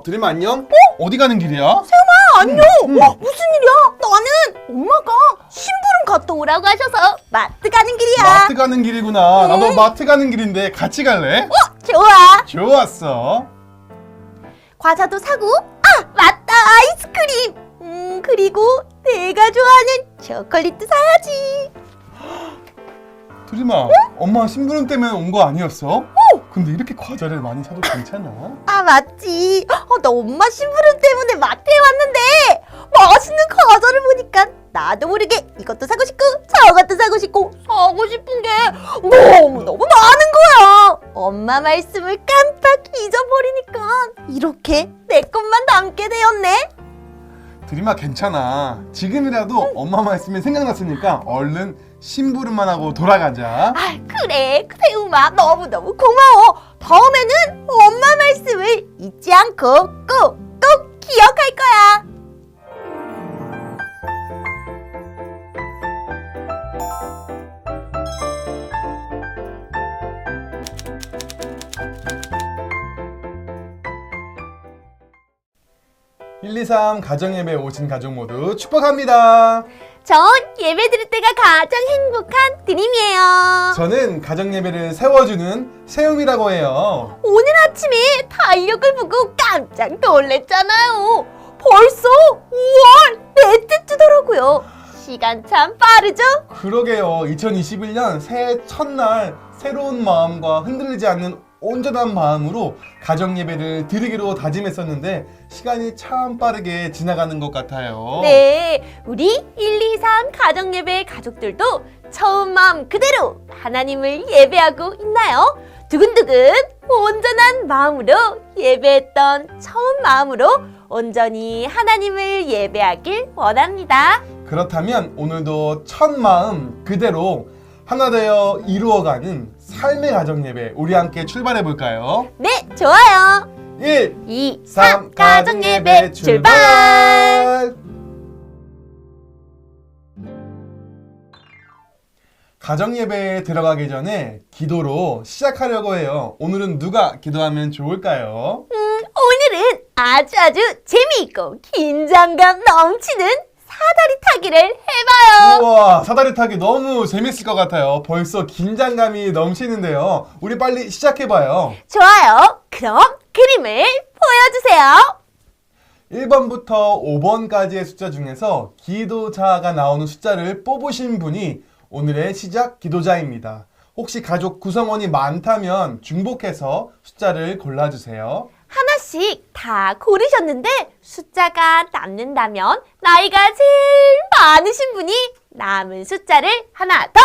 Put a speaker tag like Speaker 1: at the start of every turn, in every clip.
Speaker 1: 드림아 안녕? 어디 가는 길이야?
Speaker 2: 세움아 안녕. 무슨 일이야? 나는 엄마가 심부름 갔다 오라고 하셔서 마트 가는 길이야.
Speaker 1: 마트 가는 길이구나. 나도 마트 가는 길인데 같이 갈래?
Speaker 2: 좋아.
Speaker 1: 좋았어.
Speaker 2: 과자도 사고, 맞다, 아이스크림. 그리고 내가 좋아하는 초콜릿도 사야지.
Speaker 1: 드림아, 엄마 심부름 때문에 온 거 아니었어? 근데 이렇게 과자를 많이 사도 괜찮아?
Speaker 2: 맞지. 나 엄마 심부름 때문에 마트에 왔는데 맛있는 과자를 보니까 나도 모르게 이것도 사고 싶고 저것도 사고 싶고 사고 싶은 게 너무너무 많은 거야. 엄마 말씀을 깜빡 잊어버리니까 이렇게 내 것만 담게 되었네.
Speaker 1: 드림아 괜찮아. 지금이라도 엄마 말씀이 생각났으니까 얼른 심부름만 하고 돌아가자.
Speaker 2: 그래, 세움아 너무너무 고마워. 다음에는 엄마 말씀을 잊지 않고 꼭 기억할 거야.
Speaker 1: 일, 이, 삼 가정예배에 오신 가족 모두 축복합니다.
Speaker 2: 전 예배 드릴 때가 가장 행복한 드림이에요.
Speaker 1: 저는 가정예배를 세워주는 세움이라고 해요.
Speaker 2: 오늘 아침에 달력을 보고 깜짝 놀랐잖아요. 벌써 5월 넷째 주더라고요. 시간 참 빠르죠?
Speaker 1: 그러게요. 2021년 새해 첫날 새로운 마음과 흔들리지 않는 온전한 마음으로 가정예배를 드리기로 다짐했었는데 시간이 참 빠르게 지나가는 것 같아요.
Speaker 2: 네, 우리 1, 2, 3 가정예배 가족들도 처음 마음 그대로 하나님을 예배하고 있나요? 두근두근 온전한 마음으로 예배했던 처음 마음으로 온전히 하나님을 예배하길 원합니다.
Speaker 1: 그렇다면 오늘도 첫 마음 그대로 하나 되어 이루어가는 삶의 가정예배 우리 함께 출발해 볼까요?
Speaker 2: 네, 좋아요.
Speaker 1: 1,
Speaker 2: 2,
Speaker 1: 3
Speaker 2: 3 가정예배 출발!
Speaker 1: 가정예배에 들어가기 전에 기도로 시작하려고 해요. 오늘은 누가 기도하면 좋을까요?
Speaker 2: 오늘은 아주 재미있고 긴장감 넘치는 사다리 타기를 해봐요.
Speaker 1: 우와, 사다리 타기 너무 재밌을 것 같아요. 벌써 긴장감이 넘치는데요. 우리 빨리 시작해봐요.
Speaker 2: 좋아요. 그럼 그림을 보여주세요.
Speaker 1: 1번부터 5번까지의 숫자 중에서 기도자가 나오는 숫자를 뽑으신 분이 오늘의 시작 기도자입니다. 혹시 가족 구성원이 많다면 중복해서 숫자를 골라주세요.
Speaker 2: 하나씩 다 고르셨는데 숫자가 남는다면 나이가 제일 많으신 분이 남은 숫자를 하나 더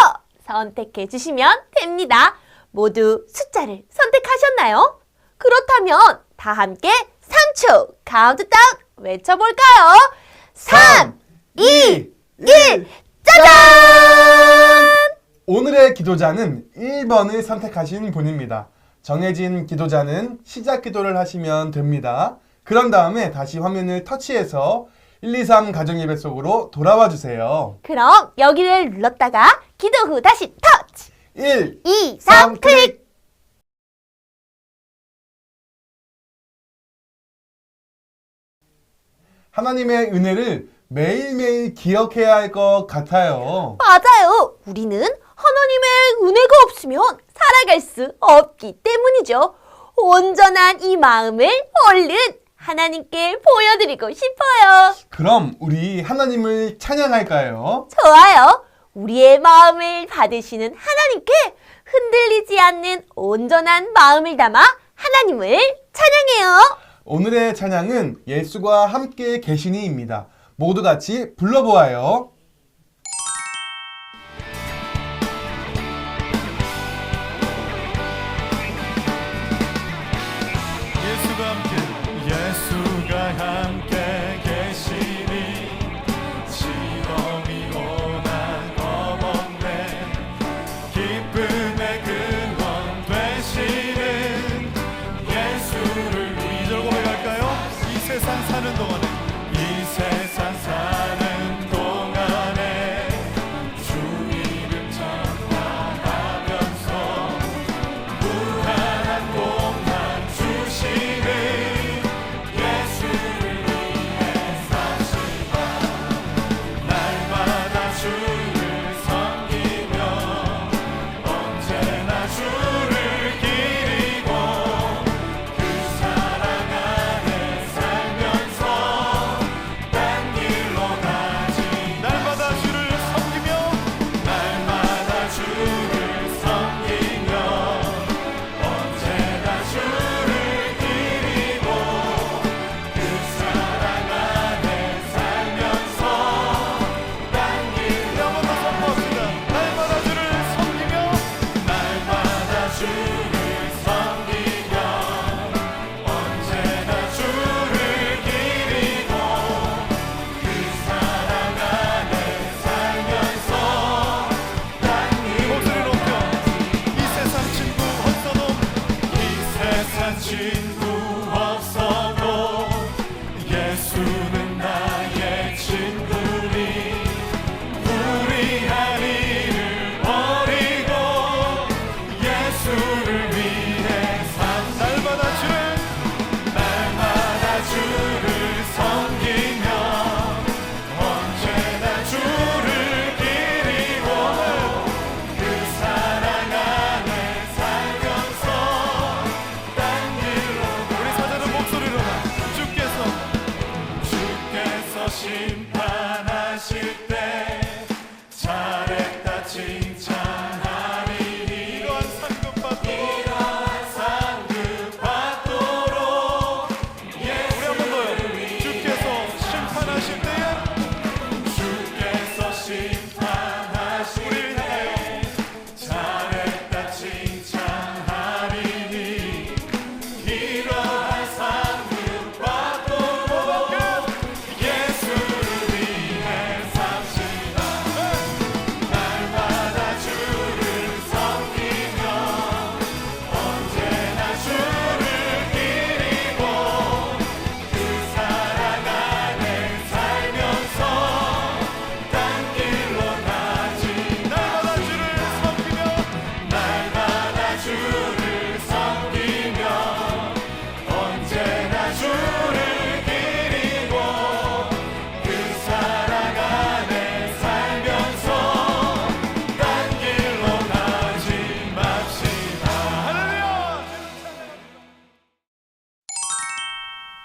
Speaker 2: 선택해 주시면 됩니다. 모두 숫자를 선택하셨나요? 그렇다면 다 함께 3초 카운트다운 외쳐볼까요? 3, 2, 1, 짜잔!
Speaker 1: 오늘의 기도자는 1번을 선택하신 분입니다. 정해진 기도자는 시작 기도를 하시면 됩니다. 그런 다음에 다시 화면을 터치해서 1, 2, 3 가정예배 속으로 돌아와 주세요.
Speaker 2: 그럼 여기를 눌렀다가 기도 후 다시 터치!
Speaker 1: 1,
Speaker 2: 2, 3 클릭!
Speaker 1: 하나님의 은혜를 매일매일 기억해야 할 것 같아요.
Speaker 2: 맞아요. 우리는 하나님의 은혜가 없으면 살아갈 수 없기 때문이죠. 온전한 이 마음을 얼른 하나님께 보여드리고 싶어요.
Speaker 1: 그럼 우리 하나님을 찬양할까요?
Speaker 2: 좋아요. 우리의 마음을 받으시는 하나님께 흔들리지 않는 온전한 마음을 담아 하나님을 찬양해요.
Speaker 1: 오늘의 찬양은 예수가 함께 계시니입니다. 모두 같이 불러보아요.
Speaker 3: 예수가 함께 계시니 시험이 오나 겁없네 기쁨의 근원 되시는 예수를 우리 2절 고백할까요? 이 세상 사는 동안에 이 세상 사는 동안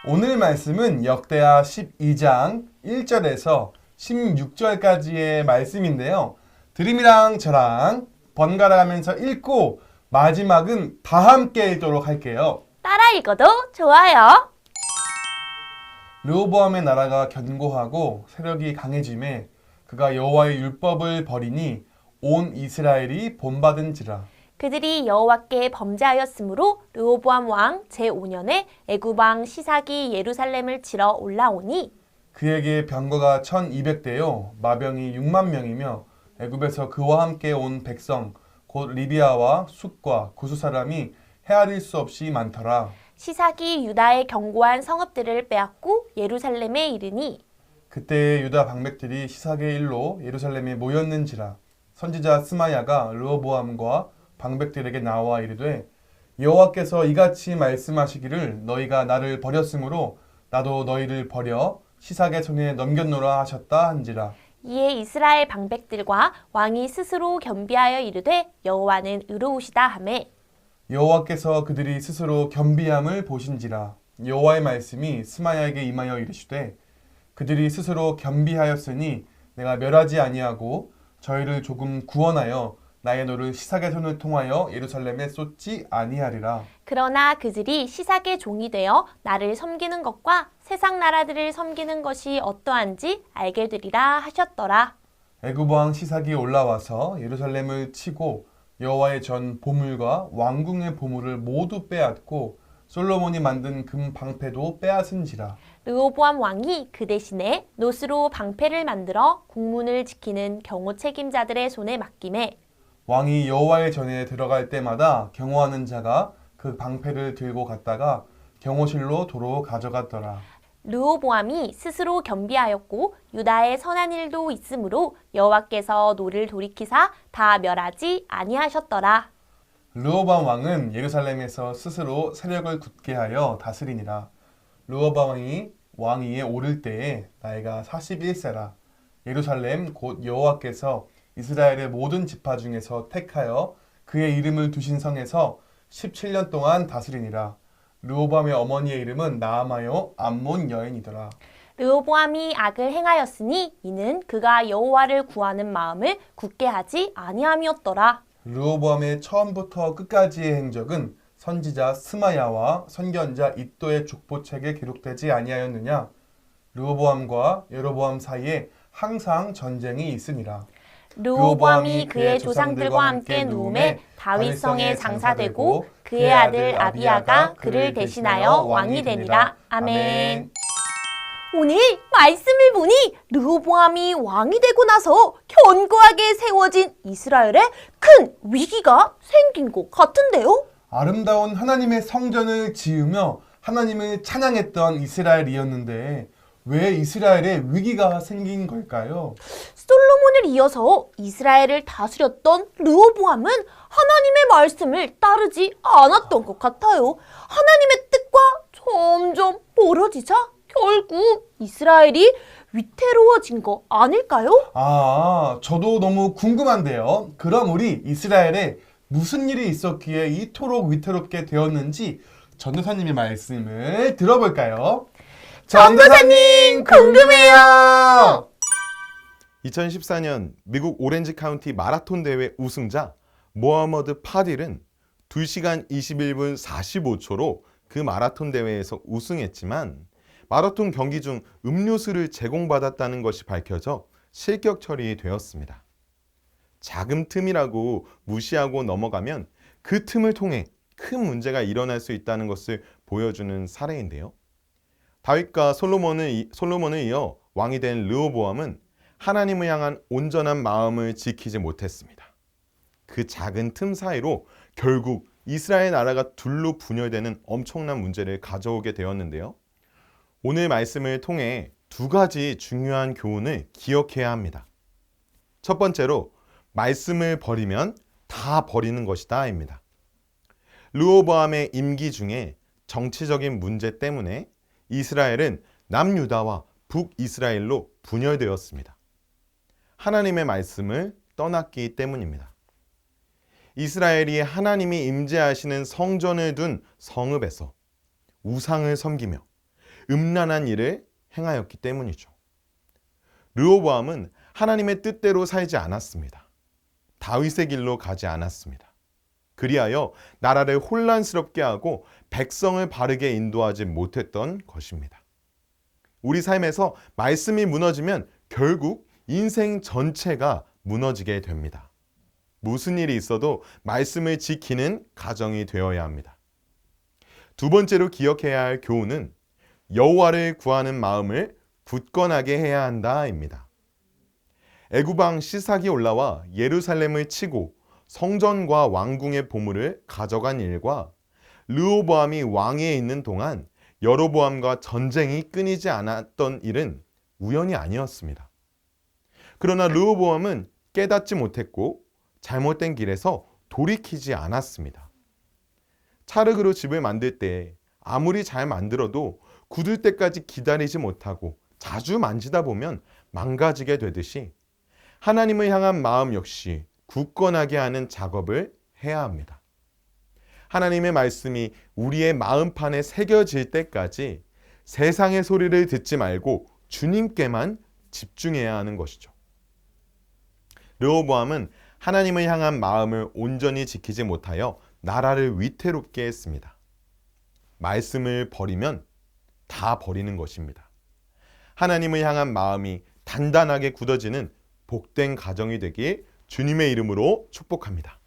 Speaker 1: 오늘 말씀은 역대하 12장 1절에서 16절까지의 말씀인데요. 드림이랑 저랑 번갈아 가면서 읽고 마지막은 다 함께 읽도록 할게요.
Speaker 2: 따라 읽어도 좋아요.
Speaker 1: 르호보암의 나라가 견고하고 세력이 강해짐에 그가 여호와의 율법을 버리니 온 이스라엘이 본받은지라.
Speaker 2: 그들이 여호와께 범죄하였으므로 르호보암 왕 제5년에 애굽 왕 시삭이 예루살렘을 치러 올라오니
Speaker 1: 그에게 병거가 1200대요 마병이 6만 명이며 애굽에서 그와 함께 온 백성 곧 리비아와 숫과 구스 사람이 헤아릴 수 없이 많더라.
Speaker 2: 시삭이 유다의 견고한 성읍들을 빼앗고 예루살렘에 이르니
Speaker 1: 그때 유다 방백들이 시삭의 일로 예루살렘에 모였는지라. 선지자 스마야가 르호보암과 방백들에게 나와 이르되 여호와께서 이같이 말씀하시기를 너희가 나를 버렸으므로 나도 너희를 버려 시삭의 손에 넘겼노라 하셨다 한지라.
Speaker 2: 이에 이스라엘 방백들과 왕이 스스로 겸비하여 이르되 여호와는 의로우시다 하매
Speaker 1: 여호와께서 그들이 스스로 겸비함을 보신지라. 여호와의 말씀이 스마야에게 임하여 이르시되 그들이 스스로 겸비하였으니 내가 멸하지 아니하고 저희를 조금 구원하여 나의 노를 시삭의 손을 통하여 예루살렘에 쏟지 아니하리라.
Speaker 2: 그러나 그들이 시삭의 종이 되어 나를 섬기는 것과 세상 나라들을 섬기는 것이 어떠한지 알게 되리라 하셨더라.
Speaker 1: 애굽 왕 시삭이 올라와서 예루살렘을 치고 여호와의 전 보물과 왕궁의 보물을 모두 빼앗고 솔로몬이 만든 금 방패도 빼앗은지라.
Speaker 2: 르호보암 왕이 그 대신에 노스로 방패를 만들어 국문을 지키는 경호 책임자들의 손에 맡김에
Speaker 1: 왕이 여호와의 전에 들어갈 때마다 경호하는 자가 그 방패를 들고 갔다가 경호실로 도로 가져갔더라.
Speaker 2: 르호보암이 스스로 겸비하였고 유다의 선한 일도 있으므로 여호와께서 노를 돌이키사 다 멸하지 아니하셨더라.
Speaker 1: 르호보암 왕은 예루살렘에서 스스로 세력을 굳게 하여 다스리니라. 르호보암 왕이 왕위에 오를 때에 나이가 41세라. 예루살렘 곧 여호와께서 이스라엘의 모든 지파 중에서 택하여 그의 이름을 두신 성에서 17년 동안 다스리니라. 르호보암의 어머니의 이름은 나아마요 암몬 여인이더라.
Speaker 2: 르호보암이 악을 행하였으니 이는 그가 여호와를 구하는 마음을 굳게 하지 아니함이었더라.
Speaker 1: 르호보암의 처음부터 끝까지의 행적은 선지자 스마야와 선견자 id도의 족보책에 기록되지 아니하였느냐. 르호보암과 여로보암 사이에 항상 전쟁이 있으니라.
Speaker 2: 르호보암이 그의 조상들과 함께 누움에 다윗성에 장사되고 그의 아들 아비야가 그를 대신하여 왕이 되니라. 아멘. 오늘 말씀을 보니 르호보암이 왕이 되고 나서 견고하게 세워진 이스라엘에 큰 위기가 생긴 것 같은데요?
Speaker 1: 아름다운 하나님의 성전을 지으며 하나님을 찬양했던 이스라엘이었는데 왜 이스라엘에 위기가 생긴 걸까요?
Speaker 2: 솔로몬을 이어서 이스라엘을 다스렸던 르호보암은 하나님의 말씀을 따르지 않았던 것 같아요. 하나님의 뜻과 점점 멀어지자 결국 이스라엘이 위태로워진 거 아닐까요?
Speaker 1: 저도 너무 궁금한데요. 그럼 우리 이스라엘에 무슨 일이 있었기에 이토록 위태롭게 되었는지 전도사님의 말씀을 들어볼까요? 전도사님 궁금해요.
Speaker 3: 2014년 미국 오렌지 카운티 마라톤 대회 우승자 모하머드 파딜은 2시간 21분 45초로 그 마라톤 대회에서 우승했지만 마라톤 경기 중 음료수를 제공받았다는 것이 밝혀져 실격 처리되었습니다. 작은 틈이라고 무시하고 넘어가면 그 틈을 통해 큰 문제가 일어날 수 있다는 것을 보여주는 사례인데요. 다윗과 솔로몬을 이어 왕이 된 르호보암은 하나님을 향한 온전한 마음을 지키지 못했습니다. 그 작은 틈 사이로 결국 이스라엘 나라가 둘로 분열되는 엄청난 문제를 가져오게 되었는데요. 오늘 말씀을 통해 두 가지 중요한 교훈을 기억해야 합니다. 첫 번째로 말씀을 버리면 다 버리는 것이다 입니다. 르호보암의 임기 중에 정치적인 문제 때문에 이스라엘은 남유다와 북이스라엘로 분열되었습니다. 하나님의 말씀을 떠났기 때문입니다. 이스라엘이 하나님이 임재하시는 성전을 둔 성읍에서 우상을 섬기며 음란한 일을 행하였기 때문이죠. 르호보암은 하나님의 뜻대로 살지 않았습니다. 다윗의 길로 가지 않았습니다. 그리하여 나라를 혼란스럽게 하고 백성을 바르게 인도하지 못했던 것입니다. 우리 삶에서 말씀이 무너지면 결국 인생 전체가 무너지게 됩니다. 무슨 일이 있어도 말씀을 지키는 가정이 되어야 합니다. 두 번째로 기억해야 할 교훈은 여호와를 구하는 마음을 굳건하게 해야 한다입니다. 애굽왕 시삭이 올라와 예루살렘을 치고 성전과 왕궁의 보물을 가져간 일과 르호보암이 왕위에 있는 동안 여로보암과 전쟁이 끊이지 않았던 일은 우연이 아니었습니다. 그러나 르호보암은 깨닫지 못했고 잘못된 길에서 돌이키지 않았습니다. 찰흙으로 집을 만들 때 아무리 잘 만들어도 굳을 때까지 기다리지 못하고 자주 만지다 보면 망가지게 되듯이 하나님을 향한 마음 역시 굳건하게 하는 작업을 해야 합니다. 하나님의 말씀이 우리의 마음판에 새겨질 때까지 세상의 소리를 듣지 말고 주님께만 집중해야 하는 것이죠. 르호보암은 하나님을 향한 마음을 온전히 지키지 못하여 나라를 위태롭게 했습니다. 말씀을 버리면 다 버리는 것입니다. 하나님을 향한 마음이 단단하게 굳어지는 복된 가정이 되길 주님의 이름으로 축복합니다.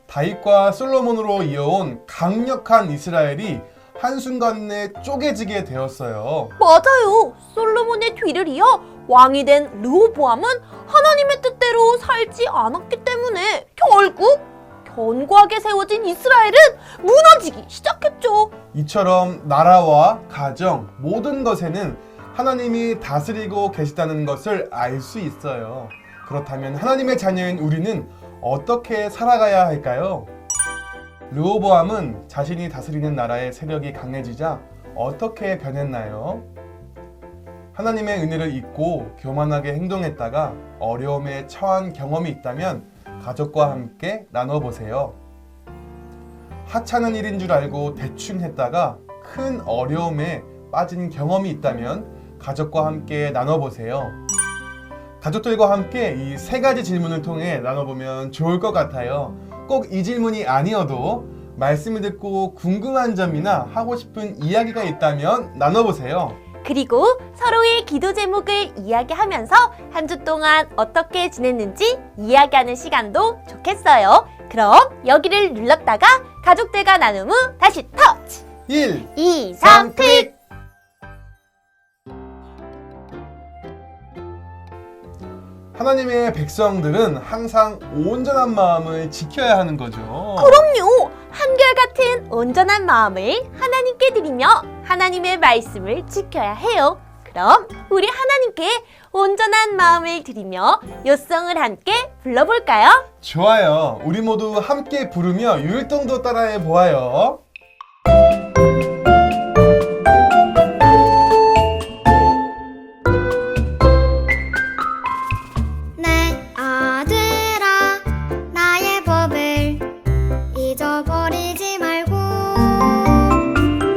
Speaker 1: 다윗과 솔로몬으로 이어온 강력한 이스라엘이 한순간에 쪼개지게 되었어요.
Speaker 2: 맞아요. 솔로몬의 뒤를 이어 왕이 된 르호보암은 하나님의 뜻대로 살지 않았기 때문에 결국 견고하게 세워진 이스라엘은 무너지기 시작했죠.
Speaker 1: 이처럼 나라와 가정, 모든 것에는 하나님이 다스리고 계시다는 것을 알 수 있어요. 그렇다면 하나님의 자녀인 우리는 어떻게 살아가야 할까요? 르호보암은 자신이 다스리는 나라의 세력이 강해지자 어떻게 변했나요? 하나님의 은혜를 잊고 교만하게 행동했다가 어려움에 처한 경험이 있다면 가족과 함께 나눠보세요. 하찮은 일인 줄 알고 대충 했다가 큰 어려움에 빠진 경험이 있다면 가족과 함께 나눠보세요. 가족들과 함께 이 세 가지 질문을 통해 나눠보면 좋을 것 같아요. 꼭 이 질문이 아니어도 말씀을 듣고 궁금한 점이나 하고 싶은 이야기가 있다면 나눠보세요.
Speaker 2: 그리고 서로의 기도 제목을 이야기하면서 한 주 동안 어떻게 지냈는지 이야기하는 시간도 좋겠어요. 그럼 여기를 눌렀다가 가족들과 나눔 후 다시 터치!
Speaker 1: 1,
Speaker 2: 2, 3, 클릭!
Speaker 1: 하나님의 백성들은 항상 온전한 마음을 지켜야 하는 거죠.
Speaker 2: 그럼요! 한결같은 온전한 마음을 하나님께 드리며 하나님의 말씀을 지켜야 해요. 그럼 우리 하나님께 온전한 마음을 드리며 요성을 함께 불러볼까요?
Speaker 1: 좋아요. 우리 모두 함께 부르며 율동도 따라해 보아요.
Speaker 4: 내 아들아 나의 법을 잊어버리지 말고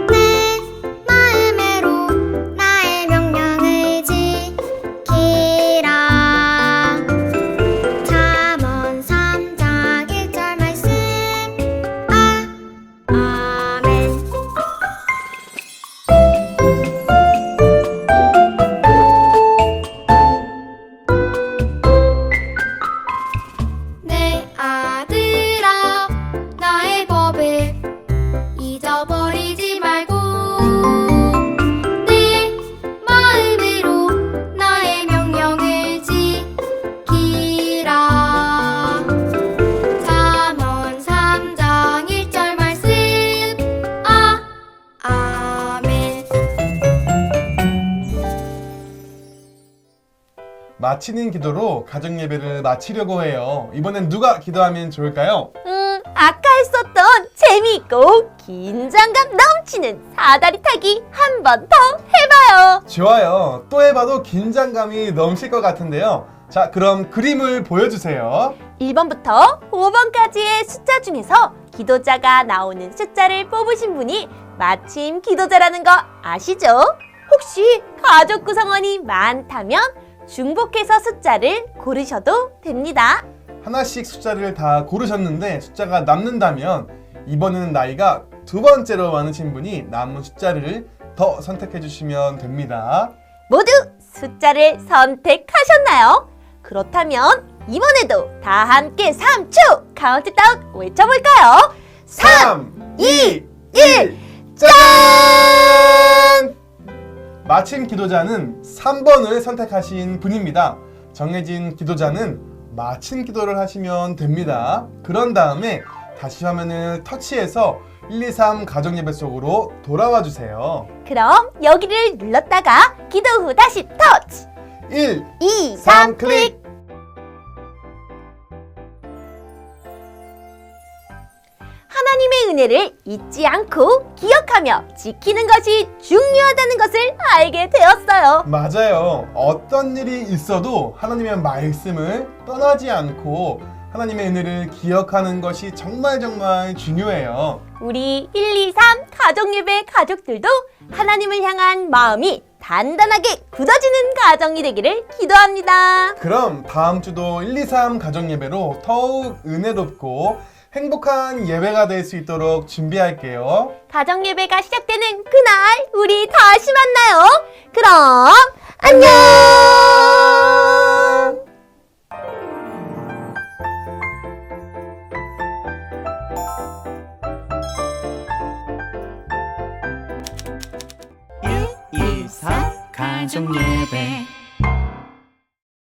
Speaker 4: 내 마음으로 나의 명령을 지키라. 잠언 3장 1절 말씀. 아멘. 내 아들아 나의 법을 잊어버리지 말고 내 마음으로 나의 명령을 지키라. 잠언 3장 1절 말씀. 아멘.
Speaker 1: 마치는 기도로 가정 예배를 마치려고 해요. 이번엔 누가 기도하면 좋을까요?
Speaker 2: 아까 했었던 재미있고 긴장감 넘치는 사다리 타기 한 번 더 해봐요.
Speaker 1: 좋아요. 또 해봐도 긴장감이 넘칠 것 같은데요. 자, 그럼 그림을 보여주세요.
Speaker 2: 1번부터 5번까지의 숫자 중에서 기도자가 나오는 숫자를 뽑으신 분이 마침 기도자라는 거 아시죠? 혹시 가족 구성원이 많다면 중복해서 숫자를 고르셔도 됩니다.
Speaker 1: 하나씩 숫자를 다 고르셨는데 숫자가 남는다면 이번에는 나이가 두 번째로 많으신 분이 남은 숫자를 더 선택해 주시면 됩니다.
Speaker 2: 모두 숫자를 선택하셨나요? 그렇다면 이번에도 다 함께 3초 카운트다운 외쳐볼까요?
Speaker 1: 3, 2, 1, 짠! 마침 기도자는 3번을 선택하신 분입니다. 정해진 기도자는 마침 기도를 하시면 됩니다. 그런 다음에 다시 화면을 터치해서 1, 2, 3 가정예배 속으로 돌아와 주세요.
Speaker 2: 그럼 여기를 눌렀다가 기도 후 다시 터치
Speaker 1: 1,
Speaker 2: 2,
Speaker 1: 3
Speaker 2: 3
Speaker 1: 클릭!
Speaker 2: 클릭. 하나님의 은혜를 잊지 않고 기억하며 지키는 것이 중요하다는 것을 알게 되었어요.
Speaker 1: 맞아요. 어떤 일이 있어도 하나님의 말씀을 떠나지 않고 하나님의 은혜를 기억하는 것이 정말 중요해요.
Speaker 2: 우리 1, 2, 3 가정예배 가족들도 하나님을 향한 마음이 단단하게 굳어지는 가정이 되기를 기도합니다.
Speaker 1: 그럼 다음 주도 1, 2, 3 가정예배로 더욱 은혜롭고 행복한 예배가 될 수 있도록 준비할게요.
Speaker 2: 가정예배가 시작되는 그날 우리 다시 만나요. 그럼 안녕.
Speaker 5: 가족 예배